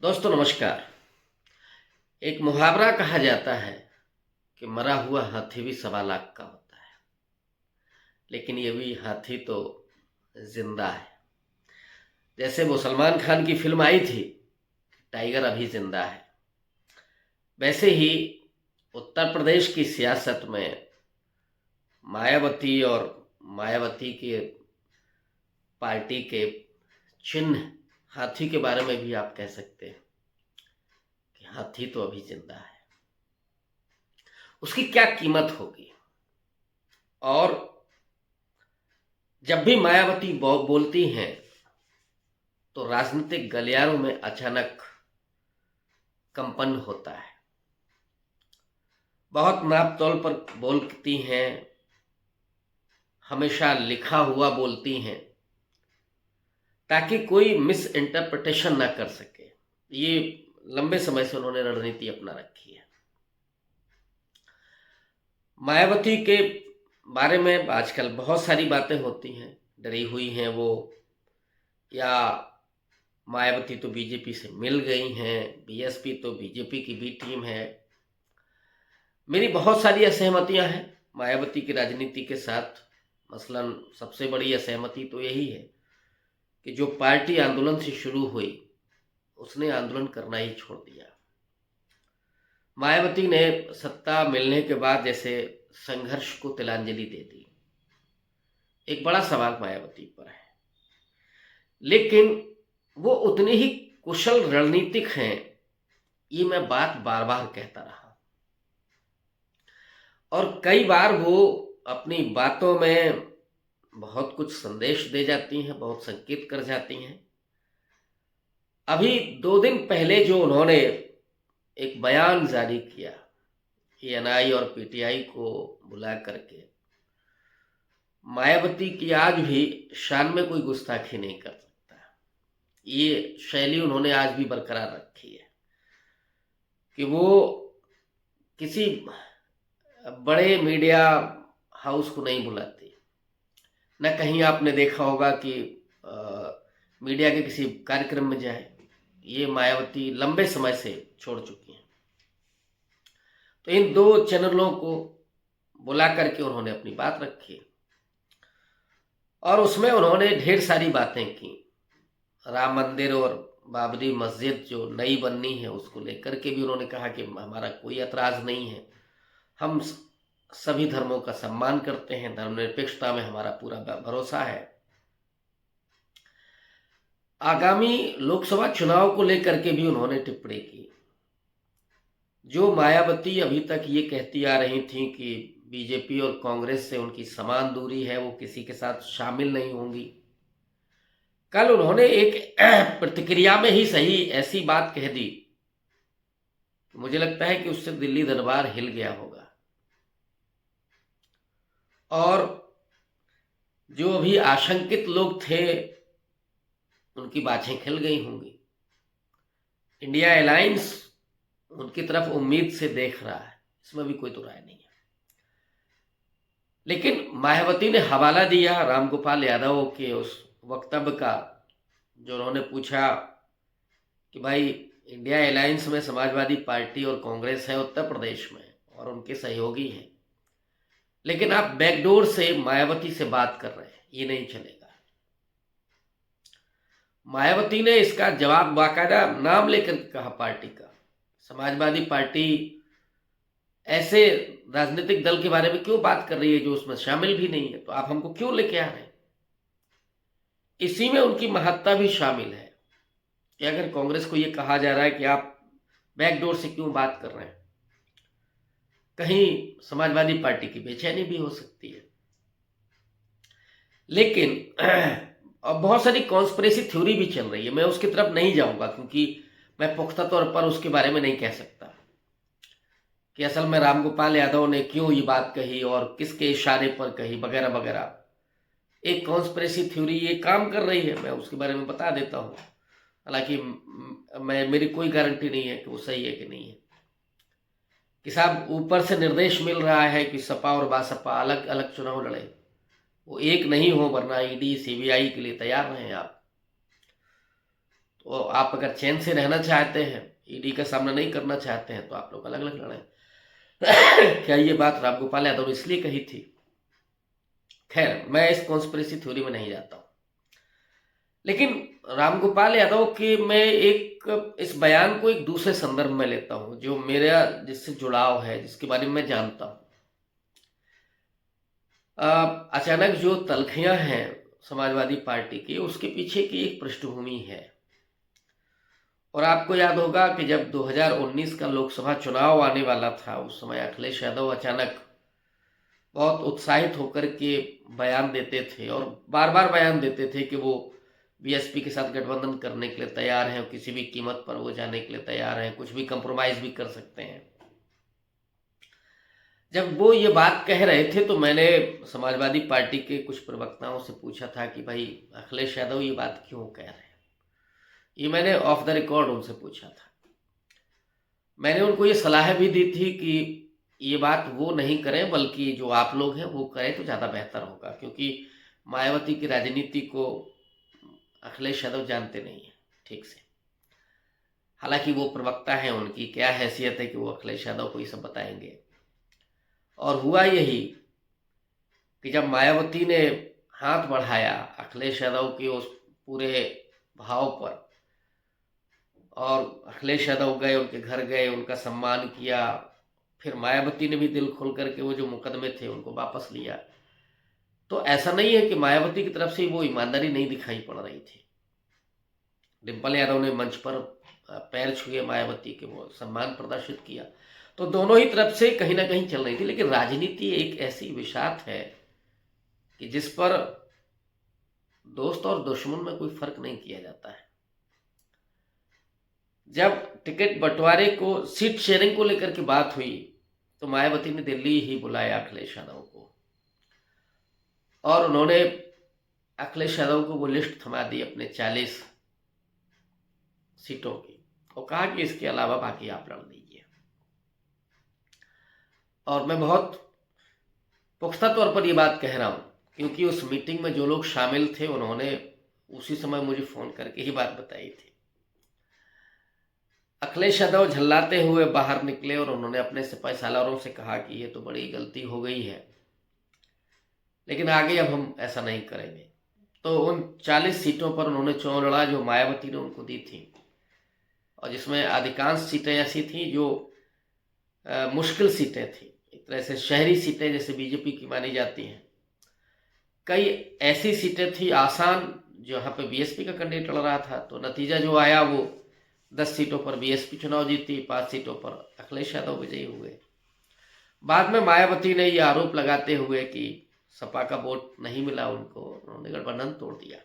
दोस्तों नमस्कार। एक मुहावरा कहा जाता है कि मरा हुआ हाथी भी 1.25 लाख का होता है, लेकिन ये भी हाथी तो जिंदा है। जैसे वो सलमान खान की फिल्म आई थी टाइगर अभी जिंदा है, वैसे ही उत्तर प्रदेश की सियासत में मायावती और मायावती के पार्टी के चिन्ह हाथी के बारे में भी आप कह सकते हैं कि हाथी तो अभी जिंदा है। उसकी क्या कीमत होगी? और जब भी मायावती बोलती हैं तो राजनीतिक गलियारों में अचानक कंपन होता है। बहुत नाप तौल पर बोलती हैं, हमेशा लिखा हुआ बोलती हैं ताकि कोई मिस इंटरप्रिटेशन ना कर सके। ये लंबे समय से उन्होंने रणनीति अपना रखी है। मायावती के बारे में आजकल बहुत सारी बातें होती हैं, डरी हुई हैं वो, या मायावती तो बीजेपी से मिल गई हैं, बीएसपी तो बीजेपी की बी टीम है। मेरी बहुत सारी असहमतियां हैं मायावती की राजनीति के साथ। मसलन सबसे बड़ी असहमति तो यही है कि जो पार्टी आंदोलन से शुरू हुई उसने आंदोलन करना ही छोड़ दिया। मायावती ने सत्ता मिलने के बाद जैसे संघर्ष को तिलांजलि दे दी। एक बड़ा सवाल मायावती पर है, लेकिन वो उतने ही कुशल रणनीतिक हैं, ये मैं बात बार बार कहता रहा। और कई बार वो अपनी बातों में बहुत कुछ संदेश दे जाती हैं, बहुत संकेत कर जाती हैं। अभी 2 दिन पहले जो उन्होंने एक बयान जारी किया एएनआई और पीटीआई को बुला करके, मायावती की आज भी शान में कोई गुस्ताखी नहीं कर सकता। ये शैली उन्होंने आज भी बरकरार रखी है कि वो किसी बड़े मीडिया हाउस को नहीं बुलाती। न कहीं आपने देखा होगा कि मीडिया के किसी कार्यक्रम में जाए, ये मायावती लंबे समय से छोड़ चुकी हैं। तो इन 2 चैनलों को बुला करके उन्होंने अपनी बात रखी और उसमें उन्होंने ढेर सारी बातें की। राम मंदिर और बाबरी मस्जिद जो नई बननी है उसको लेकर के भी उन्होंने कहा कि हमारा कोई एतराज़ नहीं है, हम सभी धर्मों का सम्मान करते हैं, धर्मनिरपेक्षता में हमारा पूरा भरोसा है। आगामी लोकसभा चुनाव को लेकर के भी उन्होंने टिप्पणी की। जो मायावती अभी तक ये कहती आ रही थी कि बीजेपी और कांग्रेस से उनकी समान दूरी है, वो किसी के साथ शामिल नहीं होंगी, कल उन्होंने एक प्रतिक्रिया में ही सही ऐसी बात कह दी, मुझे लगता है कि उससे दिल्ली दरबार हिल गया होगा। और जो अभी आशंकित लोग थे उनकी बातें खिल गई होंगी। इंडिया अलायंस उनकी तरफ उम्मीद से देख रहा है, इसमें भी कोई तो राय नहीं है। लेकिन मायावती ने हवाला दिया रामगोपाल यादव के उस वक्तव्य का, जो उन्होंने पूछा कि भाई इंडिया अलायंस में समाजवादी पार्टी और कांग्रेस है उत्तर प्रदेश में और उनके सहयोगी हैं, लेकिन आप बैकडोर से मायावती से बात कर रहे हैं, ये नहीं चलेगा। मायावती ने इसका जवाब बाकायदा नाम लेकर कहा पार्टी का। समाजवादी पार्टी ऐसे राजनीतिक दल के बारे में क्यों बात कर रही है जो उसमें शामिल भी नहीं है, तो आप हमको क्यों लेके आ रहे हैं? इसी में उनकी महत्ता भी शामिल है कि अगर कांग्रेस को यह कहा जा रहा है कि आप बैकडोर से क्यों बात कर रहे हैं, कहीं समाजवादी पार्टी की बेचैनी भी हो सकती है। लेकिन अब बहुत सारी कॉन्स्पिरेसी थ्योरी भी चल रही है, मैं उसकी तरफ नहीं जाऊंगा क्योंकि मैं पुख्ता तौर पर उसके बारे में नहीं कह सकता कि असल में रामगोपाल यादव ने क्यों ये बात कही और किसके इशारे पर कही वगैरह वगैरह। एक कॉन्स्पिरेसी थ्योरी ये काम कर रही है, मैं उसके बारे में बता देता हूँ। हालांकि मेरी कोई गारंटी नहीं है कि वो सही है कि नहीं है, कि साहब ऊपर से निर्देश मिल रहा है कि सपा और बासपा अलग अलग चुनाव लड़े, वो एक नहीं हो, वरना ईडी सीबीआई के लिए तैयार रहें आप। तो आप अगर चैन से रहना चाहते हैं, ईडी का सामना नहीं करना चाहते हैं, तो आप लोग अलग अलग लड़ें। क्या ये बात रामगोपाल यादव ने इसलिए कही थी? खैर, मैं इस कॉन्स्पिरेसी थ्योरी में नहीं जाता हूँ, लेकिन रामगोपाल यादव के मैं एक इस बयान को एक दूसरे संदर्भ में लेता हूँ, जो मेरा जिससे जुड़ाव है, जिसके बारे में मैं जानता हूँ। अचानक जो तलखियां हैं समाजवादी पार्टी की, उसके पीछे की एक पृष्ठभूमि है। और आपको याद होगा कि जब 2019 का लोकसभा चुनाव आने वाला था, उस समय अखिलेश यादव अचानक बहुत उत्साहित होकर के बयान देते थे और बार बार बयान देते थे कि वो बीएसपी के साथ गठबंधन करने के लिए तैयार हैं, किसी भी कीमत पर वो जाने के लिए तैयार हैं, कुछ भी कंप्रोमाइज भी कर सकते हैं। जब वो ये बात कह रहे थे तो मैंने समाजवादी पार्टी के कुछ प्रवक्ताओं से पूछा था कि भाई अखिलेश यादव ये बात क्यों कह रहे हैं। ये मैंने ऑफ द रिकॉर्ड उनसे पूछा था। मैंने उनको ये सलाह भी दी थी कि ये बात वो नहीं करें, बल्कि जो आप लोग हैं वो करें तो ज़्यादा बेहतर होगा, क्योंकि मायावती की राजनीति को अखिलेश यादव जानते नहीं है ठीक से। हालांकि वो प्रवक्ता हैं, उनकी क्या हैसियत है कि वो अखिलेश यादव को ये सब बताएंगे। और हुआ यही कि जब मायावती ने हाथ बढ़ाया अखिलेश यादव के उस पूरे भाव पर, और अखिलेश यादव गए, उनके घर गए, उनका सम्मान किया, फिर मायावती ने भी दिल खोल करके वो जो मुकदमे थे उनको वापस लिया। तो ऐसा नहीं है कि मायावती की तरफ से वो ईमानदारी नहीं दिखाई पड़ रही थी। डिम्पल यादव ने मंच पर पैर छुए मायावती के, वो सम्मान प्रदर्शित किया। तो दोनों ही तरफ से कहीं ना कहीं चल रही थी। लेकिन राजनीति एक ऐसी विषात है कि जिस पर दोस्त और दुश्मन में कोई फर्क नहीं किया जाता है। जब टिकट बंटवारे को, सीट शेयरिंग को लेकर के बात हुई, तो मायावती ने दिल्ली ही बुलाया अखिलेश यादव को, और उन्होंने अखिलेश यादव को वो लिस्ट थमा दी अपने 40 सीटों की, और कहा कि इसके अलावा बाकी आप लड़ लीजिए। और मैं बहुत पुख्ता तौर पर ये बात कह रहा हूँ, क्योंकि उस मीटिंग में जो लोग शामिल थे उन्होंने उसी समय मुझे फ़ोन करके ही बात बताई थी। अखिलेश यादव झल्लाते हुए बाहर निकले और उन्होंने अपने सिपाही सालारों से कहा कि ये तो बड़ी गलती हो गई है, लेकिन आगे अब हम ऐसा नहीं करेंगे। तो उन 40 सीटों पर उन्होंने चुनाव लड़ा जो मायावती ने उनको दी थी, और जिसमें अधिकांश सीटें ऐसी थी जो मुश्किल सीटें थी, एक तरह से शहरी सीटें जैसे बीजेपी की मानी जाती हैं। कई ऐसी सीटें थी आसान, जहाँ पे बीएसपी का कैंडिडेट लड़ रहा था। तो नतीजा जो आया वो 10 सीटों पर बीएसपी चुनाव जीती, 5 सीटों पर अखिलेश यादव विजयी हुए। बाद में मायावती ने ये आरोप लगाते हुए कि सपा का वोट नहीं मिला उनको, उन्होंने गठबंधन तोड़ दिया।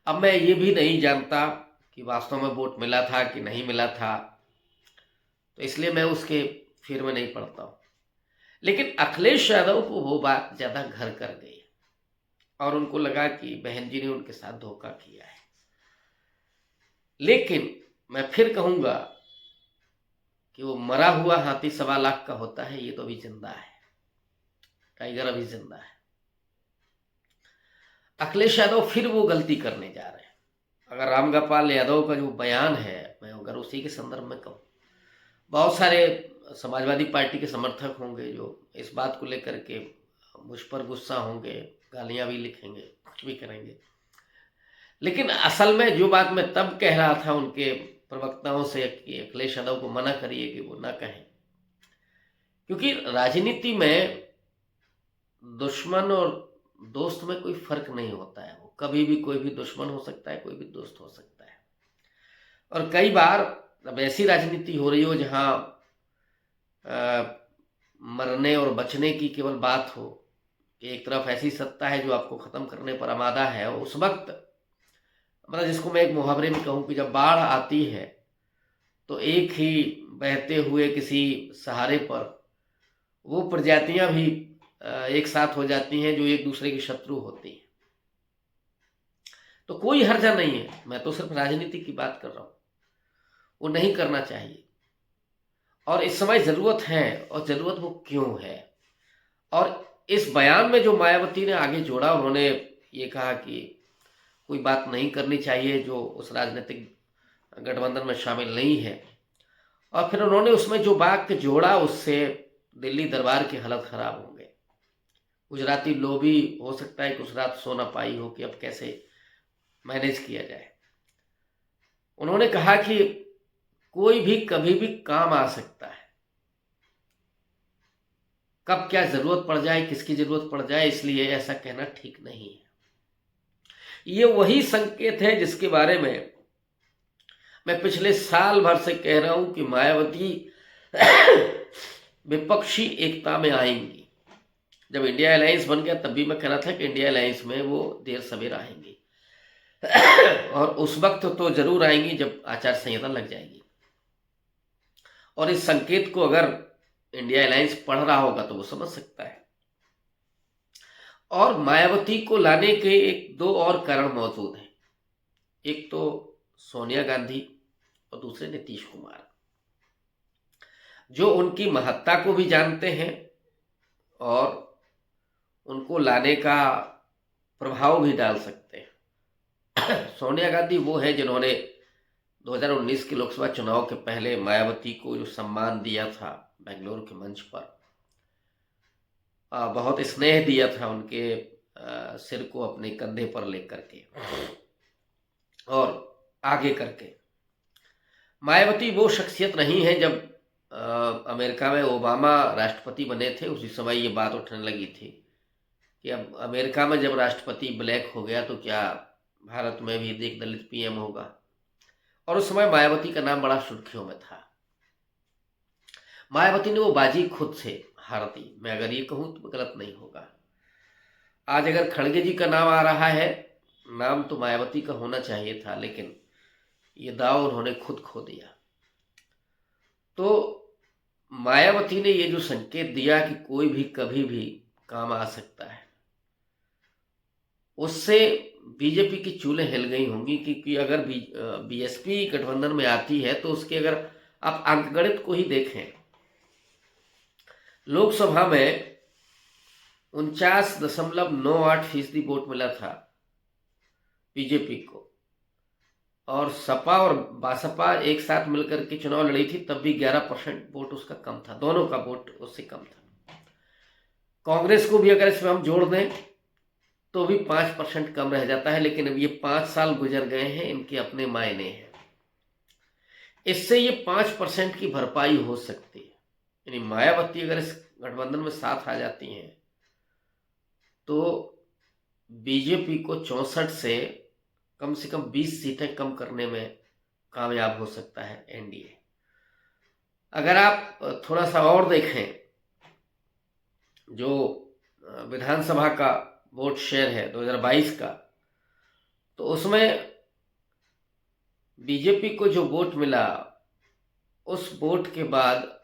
अब मैं ये भी नहीं जानता कि वास्तव में वोट मिला था कि नहीं मिला था, तो इसलिए मैं उसके फिर में नहीं पड़ता हूँ। लेकिन अखिलेश यादव को वो बात ज़्यादा घर कर गई, और उनको लगा कि बहन जी ने उनके साथ धोखा किया है। लेकिन मैं फिर कहूँगा कि वो मरा हुआ हाथी 1.25 लाख का होता है, ये तो अभी जिंदा है, टाइगर अभी जिंदा है। अखिलेश यादव फिर वो गलती करने जा रहे हैं। अगर रामगोपाल यादव का जो बयान है, मैं अगर उसी के संदर्भ में कहूँ, बहुत सारे समाजवादी पार्टी के समर्थक होंगे जो इस बात को लेकर के मुझ पर गुस्सा होंगे, गालियां भी लिखेंगे, कुछ भी करेंगे। लेकिन असल में जो बात मैं तब कह रहा था उनके प्रवक्ताओं से कि अखिलेश यादव को मना करिए कि वो ना कहें, क्योंकि राजनीति में दुश्मन और दोस्त में कोई फर्क नहीं होता है। वो कभी भी कोई भी दुश्मन हो सकता है, कोई भी दोस्त हो सकता है। और कई बार अब ऐसी राजनीति हो रही हो जहाँ मरने और बचने की केवल बात हो, कि एक तरफ ऐसी सत्ता है जो आपको ख़त्म करने पर आमादा है, और उस वक्त मतलब जिसको मैं एक मुहावरे में कहूँ कि जब बाढ़ आती है तो एक ही बहते हुए किसी सहारे पर वो प्रजातियां भी एक साथ हो जाती हैं जो एक दूसरे की शत्रु होती हैं। तो कोई हर्जा नहीं है, मैं तो सिर्फ राजनीति की बात कर रहा हूँ। वो नहीं करना चाहिए, और इस समय ज़रूरत है, और ज़रूरत वो क्यों है। और इस बयान में जो मायावती ने आगे जोड़ा, उन्होंने ये कहा कि कोई बात नहीं करनी चाहिए जो उस राजनीतिक गठबंधन में शामिल नहीं है। और फिर उन्होंने उसमें जो वाक्य जोड़ा उससे दिल्ली दरबार की हालत खराब हो गई। गुजराती लॉबी हो सकता है कि उस रात सो ना पाई हो कि अब कैसे मैनेज किया जाए। उन्होंने कहा कि कोई भी कभी भी काम आ सकता है, कब क्या जरूरत पड़ जाए, किसकी जरूरत पड़ जाए, इसलिए ऐसा कहना ठीक नहीं है। ये वही संकेत है जिसके बारे में मैं पिछले साल भर से कह रहा हूं कि मायावती विपक्षी एकता में आएंगी। जब इंडिया अलायंस बन गया तब भी मैं कह रहा था कि इंडिया अलायंस में वो देर सवेर आएंगी और उस वक्त तो जरूर आएंगी जब आचार संहिता लग जाएगी। और इस संकेत को अगर इंडिया अलायंस पढ़ रहा होगा तो वो समझ सकता है। और मायावती को लाने के एक दो और कारण मौजूद हैं। एक तो सोनिया गांधी और दूसरे नीतीश कुमार, जो उनकी महत्ता को भी जानते हैं और उनको लाने का प्रभाव भी डाल सकते हैं। सोनिया गांधी वो है जिन्होंने 2019 के लोकसभा चुनाव के पहले मायावती को जो सम्मान दिया था बेंगलुरु के मंच पर, बहुत स्नेह दिया था उनके सिर को अपने कंधे पर लेकर के और आगे करके। मायावती वो शख्सियत नहीं है। जब अमेरिका में ओबामा राष्ट्रपति बने थे उसी समय ये बात उठने लगी थी कि अब अमेरिका में जब राष्ट्रपति ब्लैक हो गया तो क्या भारत में भी एक दलित पीएम होगा। और उस समय मायावती का नाम बड़ा सुर्खियों में था। मायावती ने वो बाजी खुद से हार दी। मैं अगर ये कहूं तो गलत नहीं होगा। आज अगर खड़गे जी का नाम आ रहा है, नाम तो मायावती का होना चाहिए था, लेकिन ये दाव उन्होंने खुद खो दिया। तो मायावती ने ये जो संकेत दिया कि कोई भी कभी भी काम आ सकता है, उससे बीजेपी की चूल्हें हिल गई होंगी। क्योंकि अगर बीएसपी गठबंधन में आती है तो उसके अगर आप अंकगणित को ही देखें, लोकसभा में 49.98% वोट मिला था बीजेपी को, और सपा और बासपा एक साथ मिलकर के चुनाव लड़ी थी तब भी 11% वोट उसका कम था। दोनों का वोट उससे कम था। कांग्रेस को भी अगर इसमें हम जोड़ दें तो भी 5% कम रह जाता है। लेकिन अब ये 5 साल गुजर गए हैं, इनके अपने मायने हैं। इससे ये 5% की भरपाई हो सकती है। यानी मायावती अगर इस गठबंधन में साथ आ जाती हैं तो बीजेपी को 64 से कम 20 सीटें कम करने में कामयाब हो सकता है एनडीए। अगर आप थोड़ा सा और देखें, जो विधानसभा का वोट शेयर है 2022 का, तो उसमें बीजेपी को जो वोट मिला उस वोट के बाद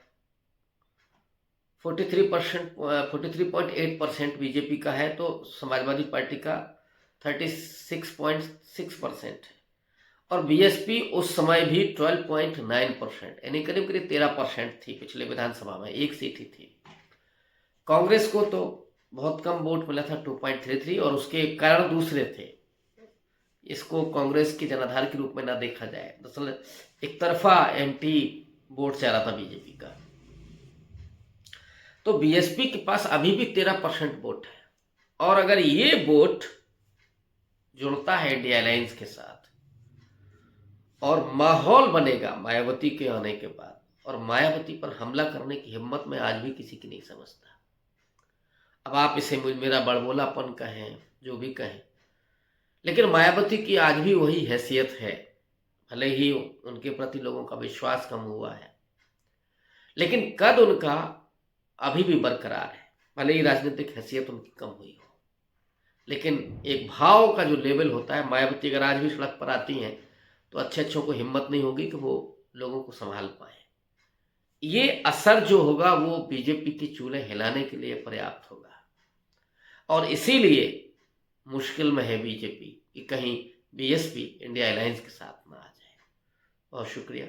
43.8% बीजेपी का है, तो समाजवादी पार्टी का 36.6% है। और बीएसपी उस समय भी 12.9%, यानी करीब करीब 13% थी पिछले विधानसभा में, एक सीट ही थी। कांग्रेस को तो बहुत कम वोट मिला था 2.33, और उसके कारण दूसरे थे। इसको कांग्रेस के जनाधार के रूप में ना देखा जाए, दरअसल एक तरफा एंटी वोट जा रहा था बीजेपी का। तो बीएसपी के पास अभी भी 13% वोट है। और अगर ये वोट जुड़ता है इंडिया अलायंस के साथ और माहौल बनेगा मायावती के आने के बाद, और मायावती पर हमला करने की हिम्मत में आज भी किसी की नहीं समझता। अब आप इसे मेरा बड़बोलापन कहें, जो भी कहें, लेकिन मायावती की आज भी वही हैसियत है। भले ही उनके प्रति लोगों का विश्वास कम हुआ है, लेकिन कद उनका अभी भी बरकरार है। भले ही राजनीतिक हैसियत उनकी कम हुई हो, लेकिन एक भाव का जो लेवल होता है, मायावती अगर आज भी सड़क पर आती हैं तो अच्छों को हिम्मत नहीं होगी कि वो लोगों को संभाल पाए। ये असर जो होगा वो बीजेपी की चूल्हे हिलाने के लिए पर्याप्त होगा। और इसीलिए मुश्किल में है बीजेपी कि कहीं बीएसपी इंडिया अलायंस के साथ ना आ जाए। बहुत शुक्रिया।